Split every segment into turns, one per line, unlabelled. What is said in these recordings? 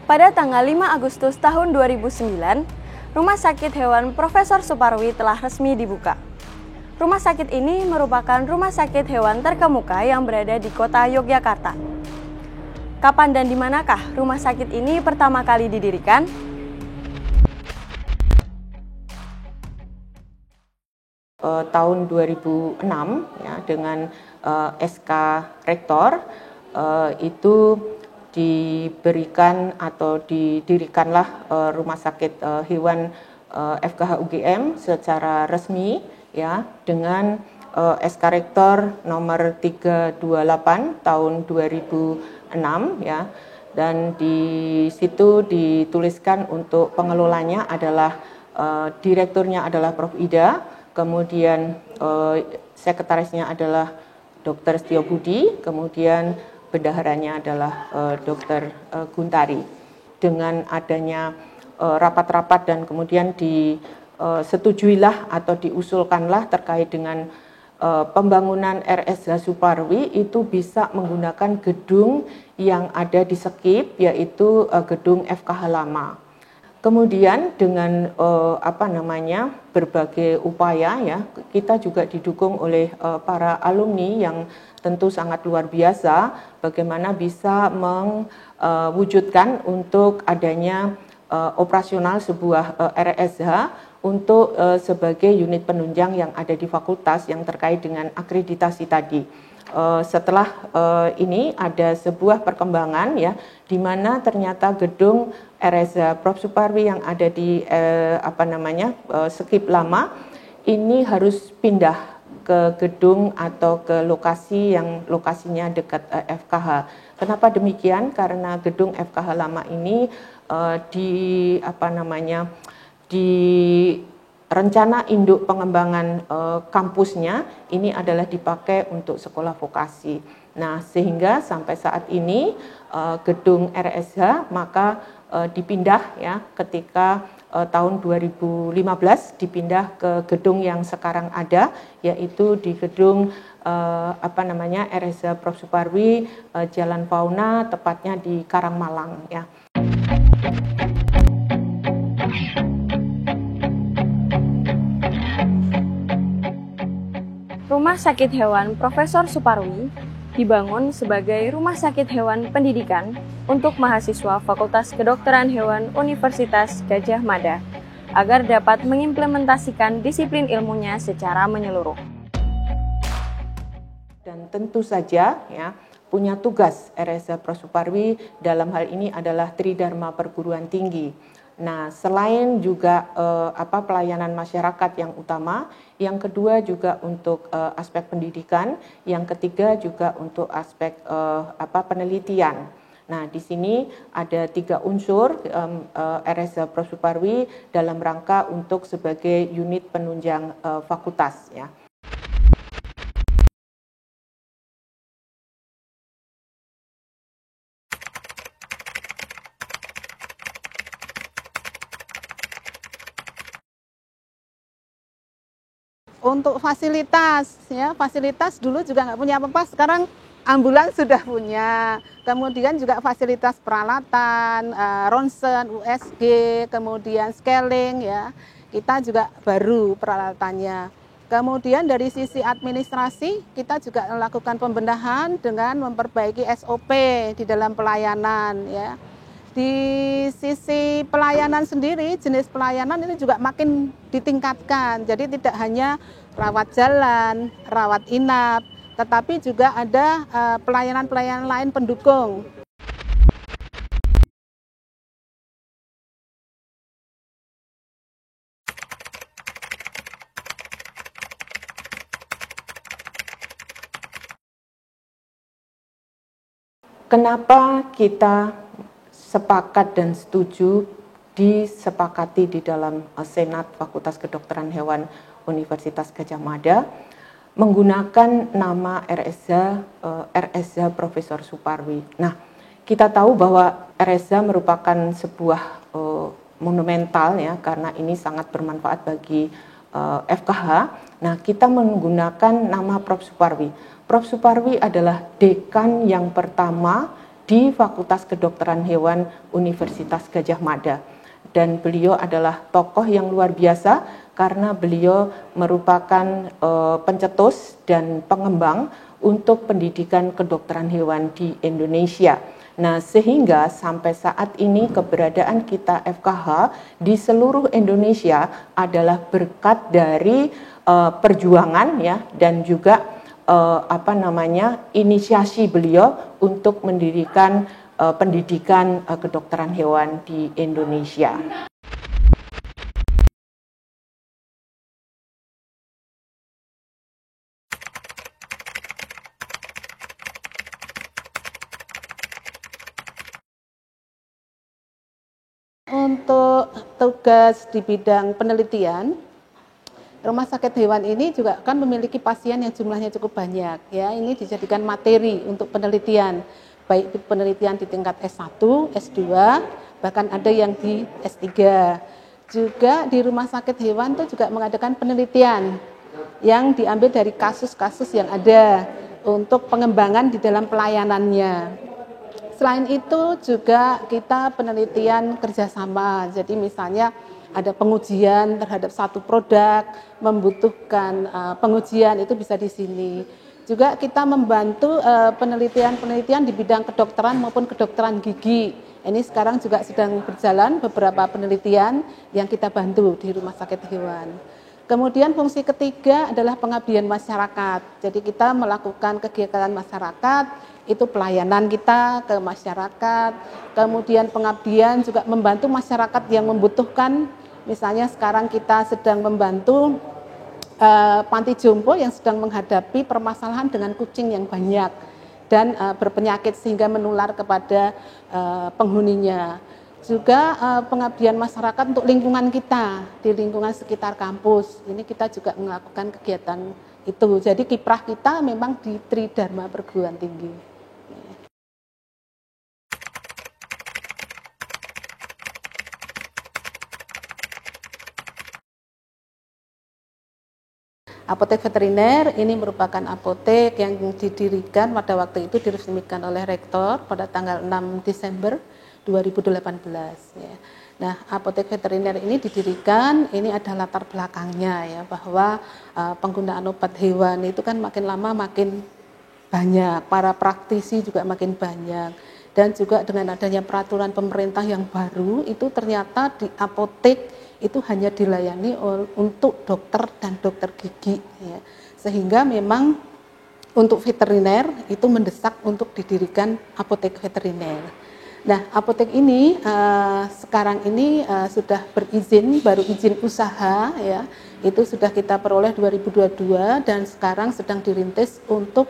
Pada tanggal 5 Agustus tahun 2009, Rumah Sakit Hewan Profesor Suparwi telah resmi dibuka. Rumah sakit ini merupakan rumah sakit hewan terkemuka yang berada di kota Yogyakarta. Kapan dan di manakah rumah sakit ini pertama kali didirikan?
Tahun 2006 ya, dengan SK Rektor itu diberikan atau didirikanlah rumah sakit hewan FKH UGM secara resmi ya, dengan SK Rektor nomor 328 tahun 2006 ya, dan di situ dituliskan untuk pengelolanya adalah direkturnya adalah Prof. Ida, kemudian sekretarisnya adalah Dr. Setio Budi, kemudian bendaharanya adalah Dr. Guntari. Dengan adanya rapat-rapat dan kemudian disetujuilah atau diusulkanlah terkait dengan pembangunan RSH Suparwi itu bisa menggunakan gedung yang ada di Sekip, yaitu gedung FKH lama. Kemudian dengan berbagai upaya ya, kita juga didukung oleh para alumni yang tentu sangat luar biasa bagaimana bisa mewujudkan untuk adanya operasional sebuah RSH untuk sebagai unit penunjang yang ada di fakultas yang terkait dengan akreditasi tadi. Setelah ini ada sebuah perkembangan ya, di mana ternyata gedung RSH Prof. Suparwi yang ada di Sekip lama ini harus pindah ke gedung atau ke lokasi yang lokasinya dekat FKH. Kenapa demikian? Karena gedung FKH lama ini di rencana induk pengembangan kampusnya ini adalah dipakai untuk sekolah vokasi. Nah, sehingga sampai saat ini gedung RSH maka dipindah ya, ketika tahun 2015 dipindah ke gedung yang sekarang ada, yaitu di gedung RSH Prof. Suparwi Jalan Fauna, tepatnya di Karangmalang ya.
Rumah Sakit Hewan Profesor Suparwi dibangun sebagai rumah sakit hewan pendidikan untuk mahasiswa Fakultas Kedokteran Hewan Universitas Gadjah Mada agar dapat mengimplementasikan disiplin ilmunya secara menyeluruh.
Dan tentu saja ya, punya tugas RSH Prof. Suparwi dalam hal ini adalah Tridharma Perguruan Tinggi. Nah, selain juga pelayanan masyarakat yang utama, yang kedua juga untuk aspek pendidikan, yang ketiga juga untuk aspek penelitian. Nah, di sini ada 3 unsur RSH Prof. Suparwi dalam rangka untuk sebagai unit penunjang fakultas ya.
Untuk fasilitas, ya fasilitas dulu juga nggak punya apa-apa, sekarang ambulans sudah punya. Kemudian juga fasilitas peralatan, ronsen, USG, kemudian scaling ya, kita juga baru peralatannya. Kemudian dari sisi administrasi, kita juga melakukan pembenahan dengan memperbaiki SOP di dalam pelayanan ya. Di sisi pelayanan sendiri, jenis pelayanan ini juga makin ditingkatkan. Jadi tidak hanya rawat jalan, rawat inap, tetapi juga ada pelayanan-pelayanan lain pendukung.
kenapa kita sepakat dan setuju disepakati di dalam Senat Fakultas Kedokteran Hewan Universitas Gadjah Mada menggunakan nama RSza Profesor Suparwi. Nah, kita tahu bahwa RSza merupakan sebuah monumental ya, karena ini sangat bermanfaat bagi FKH. Nah, kita menggunakan nama Prof. Suparwi. Prof. Suparwi adalah dekan yang pertama di Fakultas Kedokteran Hewan Universitas Gadjah Mada. Dan beliau adalah tokoh yang luar biasa karena beliau merupakan pencetus dan pengembang untuk pendidikan kedokteran hewan di Indonesia. Nah, sehingga sampai saat ini keberadaan kita FKH di seluruh Indonesia adalah berkat dari perjuangan ya, dan juga inisiasi beliau untuk mendirikan pendidikan kedokteran hewan di Indonesia.
Untuk tugas di bidang penelitian, Rumah Sakit Hewan ini juga akan memiliki pasien yang jumlahnya cukup banyak. Ya, ini dijadikan materi untuk penelitian, baik penelitian di tingkat S1, S2, bahkan ada yang di S3. Juga di Rumah Sakit Hewan itu juga mengadakan penelitian yang diambil dari kasus-kasus yang ada untuk pengembangan di dalam pelayanannya. Selain itu juga kita penelitian kerjasama, jadi misalnya ada pengujian terhadap satu produk, membutuhkan pengujian itu bisa di sini. Juga kita membantu penelitian-penelitian di bidang kedokteran maupun kedokteran gigi. Ini sekarang juga sedang berjalan beberapa penelitian yang kita bantu di Rumah Sakit Hewan. Kemudian fungsi ketiga adalah pengabdian masyarakat. Jadi kita melakukan kegiatan masyarakat, itu pelayanan kita ke masyarakat, kemudian pengabdian juga membantu masyarakat yang membutuhkan. Misalnya sekarang kita sedang membantu panti jompo yang sedang menghadapi permasalahan dengan kucing yang banyak dan berpenyakit sehingga menular kepada penghuninya. Juga pengabdian masyarakat untuk lingkungan kita, di lingkungan sekitar kampus. Ini kita juga melakukan kegiatan itu. Jadi kiprah kita memang di Tridharma Perguruan Tinggi. Apotek veteriner ini merupakan apotek yang didirikan pada waktu itu diresmikan oleh Rektor pada tanggal 6 Desember 2018. Ya. Nah, apotek veteriner ini didirikan, ini ada latar belakangnya ya, bahwa penggunaan obat hewan itu kan makin lama makin banyak, para praktisi juga makin banyak. Dan juga dengan adanya peraturan pemerintah yang baru, itu ternyata di apotek itu hanya dilayani untuk dokter dan dokter gigi ya. Sehingga memang untuk veteriner itu mendesak untuk didirikan apotek veteriner. Nah, apotek ini sekarang ini sudah berizin, baru izin usaha ya. Itu sudah kita peroleh 2022 dan sekarang sedang dirintis untuk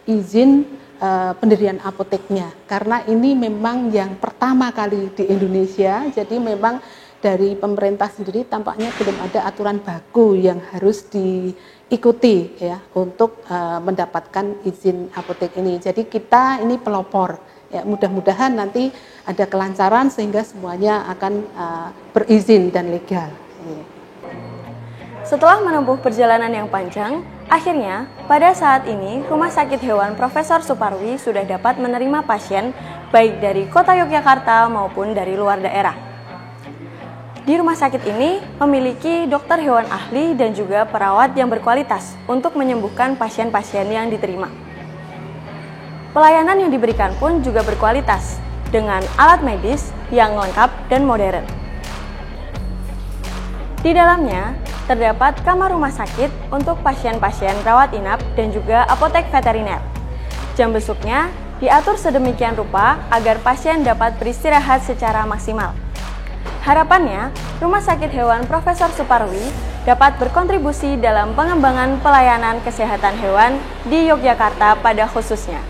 izin pendirian apoteknya. Karena ini memang yang pertama kali di Indonesia, jadi memang dari pemerintah sendiri tampaknya belum ada aturan baku yang harus diikuti ya untuk mendapatkan izin apotek ini. Jadi kita ini pelopor ya, mudah-mudahan nanti ada kelancaran sehingga semuanya akan berizin dan legal.
Setelah menempuh perjalanan yang panjang, akhirnya pada saat ini Rumah Sakit Hewan Profesor Suparwi sudah dapat menerima pasien baik dari kota Yogyakarta maupun dari luar daerah. Di rumah sakit ini memiliki dokter hewan ahli dan juga perawat yang berkualitas untuk menyembuhkan pasien-pasien yang diterima. Pelayanan yang diberikan pun juga berkualitas dengan alat medis yang lengkap dan modern. Di dalamnya terdapat kamar rumah sakit untuk pasien-pasien rawat inap dan juga apotek veteriner. Jam besuknya diatur sedemikian rupa agar pasien dapat beristirahat secara maksimal. Harapannya, Rumah Sakit Hewan Profesor Suparwi dapat berkontribusi dalam pengembangan pelayanan kesehatan hewan di Yogyakarta pada khususnya.